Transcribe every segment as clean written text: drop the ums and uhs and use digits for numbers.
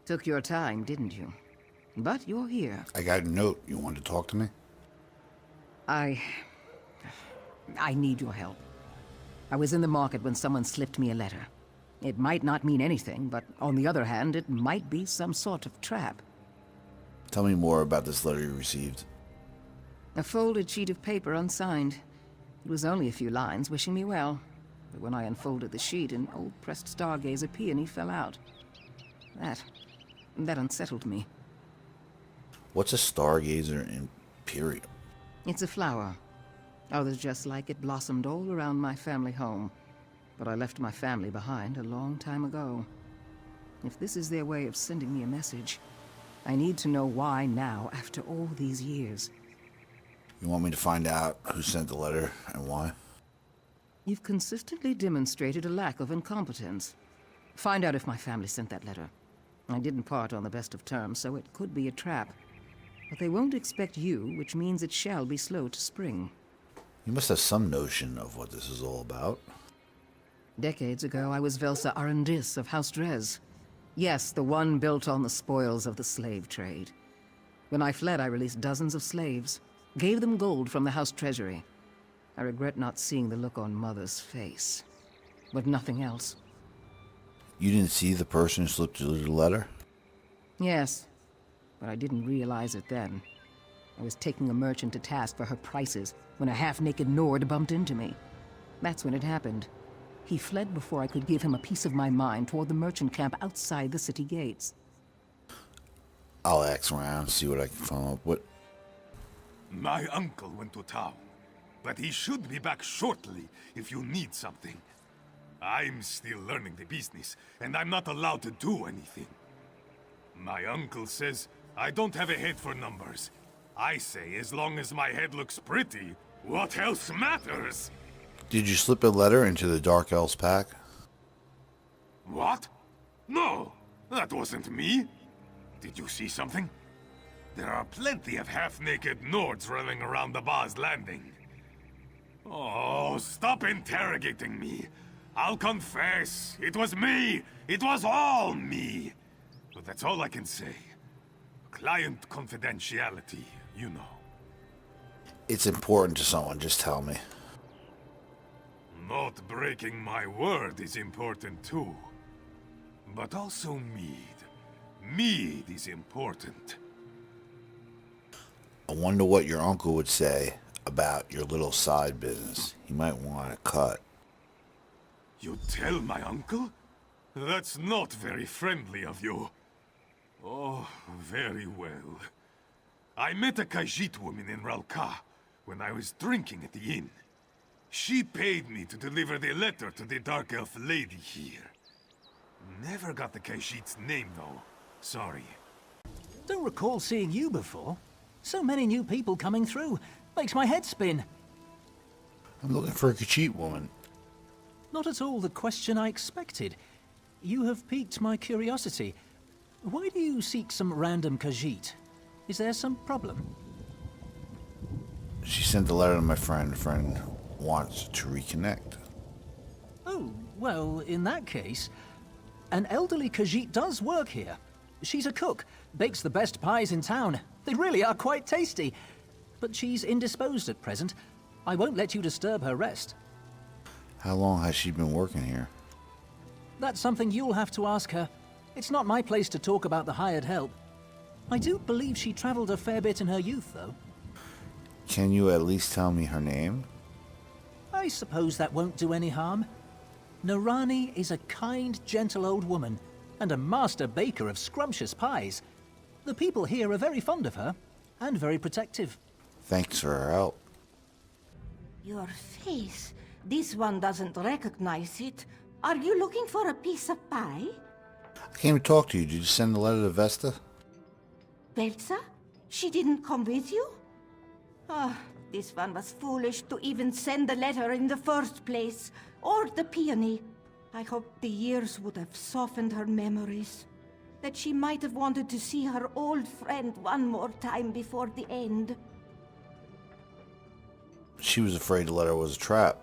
Took your time, didn't you? But you're here. I got a note. You wanted to talk to me? I need your help. I was in the market when someone slipped me a letter. It might not mean anything, but on the other hand, it might be some sort of trap. Tell me more about this letter you received. A folded sheet of paper unsigned. It was only a few lines wishing me well. But when I unfolded the sheet, an old pressed Stargazer peony fell out. That unsettled me. What's a Stargazer Imperium? It's a flower. Others just like it blossomed all around my family home. But I left my family behind a long time ago. If this is their way of sending me a message, I need to know why now, after all these years. You want me to find out who sent the letter and why? You've consistently demonstrated a lack of incompetence. Find out if my family sent that letter. I didn't part on the best of terms, so it could be a trap. But they won't expect you, which means it shall be slow to spring. You must have some notion of what this is all about. Decades ago, I was Velsa Arendis of House Drez. Yes, the one built on the spoils of the slave trade. When I fled, I released dozens of slaves, gave them gold from the house treasury. I regret not seeing the look on Mother's face, but nothing else. You didn't see the person who slipped you the letter? Yes, but I didn't realize it then. I was taking a merchant to task for her prices when a half-naked Nord bumped into me. That's when it happened. He fled before I could give him a piece of my mind toward the merchant camp outside the city gates. I'll ask around, see what I can come up with. My uncle went to town, but he should be back shortly if you need something. I'm still learning the business, and I'm not allowed to do anything. My uncle says I don't have a head for numbers. I say as long as my head looks pretty, what else matters? Did you slip a letter into the Dark Elves pack? What? No, that wasn't me. Did you see something? There are plenty of half-naked Nords running around the Baz Landing. Oh, stop interrogating me. I'll confess. It was me. It was all me. But that's all I can say. Client confidentiality, you know. It's important to someone, just tell me. Not breaking my word is important too. But also mead. Mead is important. I wonder what your uncle would say about your little side business. He might want a cut. You tell my uncle? That's not very friendly of you. Oh, very well. I met a Khajiit woman in Ralka when I was drinking at the inn. She paid me to deliver the letter to the Dark Elf lady here. Never got the Khajiit's name, though. Sorry. Don't recall seeing you before. So many new people coming through. Makes my head spin. I'm looking for a Khajiit woman. Not at all the question I expected. You have piqued my curiosity. Why do you seek some random Khajiit? Is there some problem? She sent the letter to my friend. The friend wants to reconnect. Oh, well, in that case, an elderly Khajiit does work here. She's a cook, bakes the best pies in town. They really are quite tasty. But she's indisposed at present. I won't let you disturb her rest. How long has she been working here? That's something you'll have to ask her. It's not my place to talk about the hired help. I do believe she traveled a fair bit in her youth, though. Can you at least tell me her name? I suppose that won't do any harm. Narani is a kind, gentle old woman, and a master baker of scrumptious pies. The people here are very fond of her, and very protective. Thanks for her help. Your face. This one doesn't recognize it. Are you looking for a piece of pie? I came to talk to you. Did you send the letter to Vesta? Velsa? She didn't come with you? Ah, this one was foolish to even send the letter in the first place. Or the peony. I hope the years would have softened her memories. That she might have wanted to see her old friend one more time before the end. She was afraid the letter was a trap.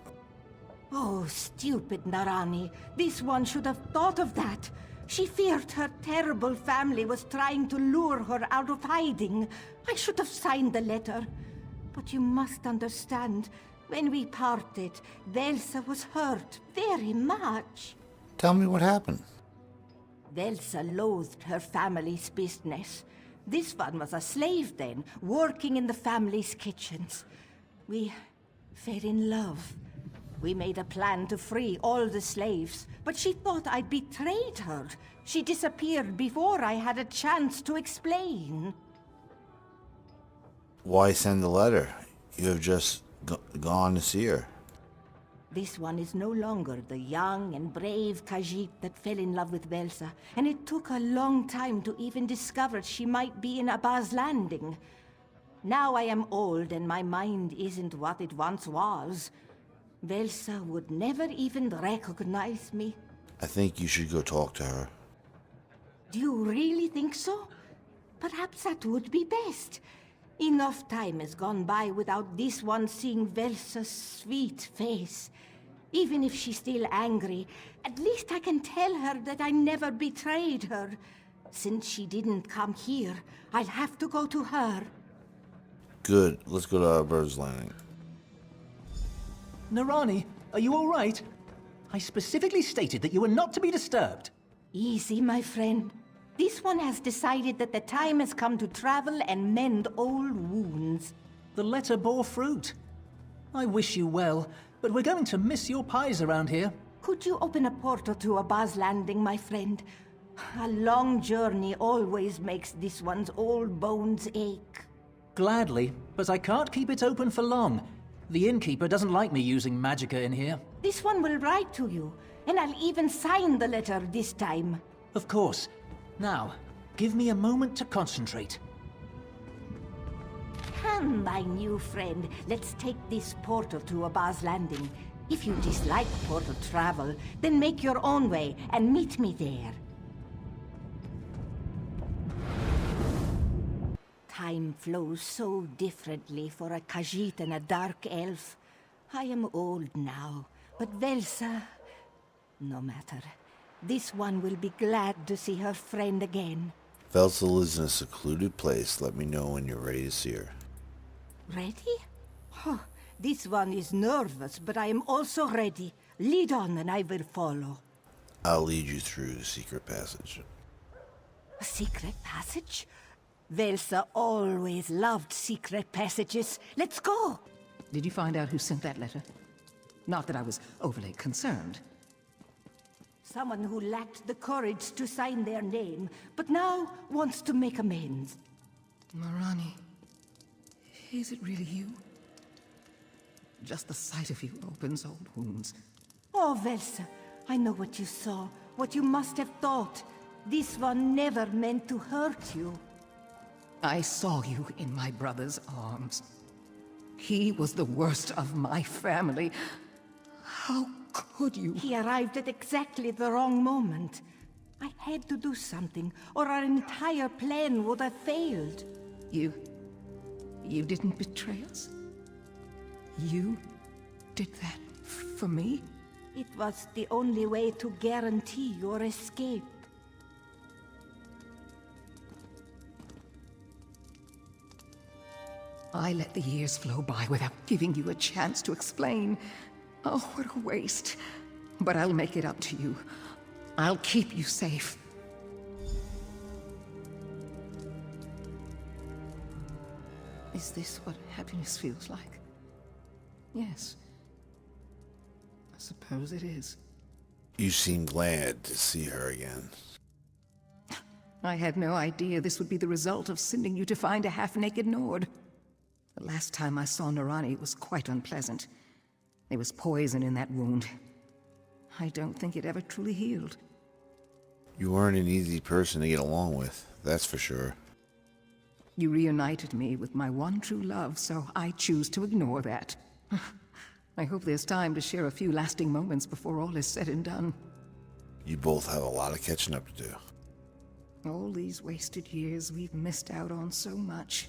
Oh, stupid Narani. This one should have thought of that. She feared her terrible family was trying to lure her out of hiding. I should have signed the letter. But you must understand, when we parted, Velsa was hurt very much. Tell me what happened. Velsa loathed her family's business. This one was a slave then, working in the family's kitchens. We fell in love. We made a plan to free all the slaves, but she thought I'd betrayed her. She disappeared before I had a chance to explain. Why send a letter? You have just gone to see her. This one is no longer the young and brave Khajiit that fell in love with Velsa, and it took a long time to even discover she might be in Abbas Landing. Now I am old and my mind isn't what it once was. Velsa would never even recognize me. I think you should go talk to her. Do you really think so? Perhaps that would be best. Enough time has gone by without this one seeing Velsa's sweet face. Even if she's still angry, at least I can tell her that I never betrayed her. Since she didn't come here, I'll have to go to her. Good. Let's go to Bird's Landing. Narani, are you all right? I specifically stated that you were not to be disturbed. Easy, my friend. This one has decided that the time has come to travel and mend old wounds. The letter bore fruit. I wish you well, but we're going to miss your pies around here. Could you open a portal to Abbas Landing, my friend? A long journey always makes this one's old bones ache. Gladly, but I can't keep it open for long. The innkeeper doesn't like me using magicka in here. This one will write to you, and I'll even sign the letter this time. Of course. Now, give me a moment to concentrate. Come, my new friend. Let's take this portal to Abbas Landing. If you dislike portal travel, then make your own way and meet me there. Time flows so differently for a Khajiit and a dark elf. I am old now, but Velsa... No matter. This one will be glad to see her friend again. Velsa lives in a secluded place. Let me know when you're ready to see her. Ready? Oh, this one is nervous, but I am also ready. Lead on and I will follow. I'll lead you through the secret passage. A secret passage? Velsa always loved secret passages. Let's go! Did you find out who sent that letter? Not that I was overly concerned. Someone who lacked the courage to sign their name, but now wants to make amends. Marani, is it really you? Just the sight of you opens old wounds. Oh, Velsa, I know what you saw, what you must have thought. This one never meant to hurt you. I saw you in my brother's arms. He was the worst of my family. How could you? He arrived at exactly the wrong moment. I had to do something, or our entire plan would have failed. You didn't betray us? You did that for me? It was the only way to guarantee your escape. I let the years flow by without giving you a chance to explain. Oh, what a waste. But I'll make it up to you. I'll keep you safe. Is this what happiness feels like? Yes. I suppose it is. You seem glad to see her again. I had no idea this would be the result of sending you to find a half-naked Nord. The last time I saw Narani, it was quite unpleasant. There was poison in that wound. I don't think it ever truly healed. You weren't an easy person to get along with, that's for sure. You reunited me with my one true love, so I choose to ignore that. I hope there's time to share a few lasting moments before all is said and done. You both have a lot of catching up to do. All these wasted years, we've missed out on so much.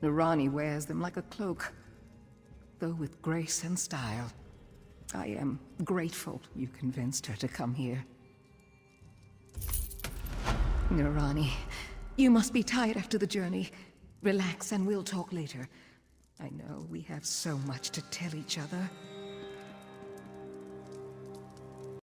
Narani wears them like a cloak, though with grace and style. I am grateful you convinced her to come here. Nirani, you must be tired after the journey. Relax and we'll talk later. I know we have so much to tell each other.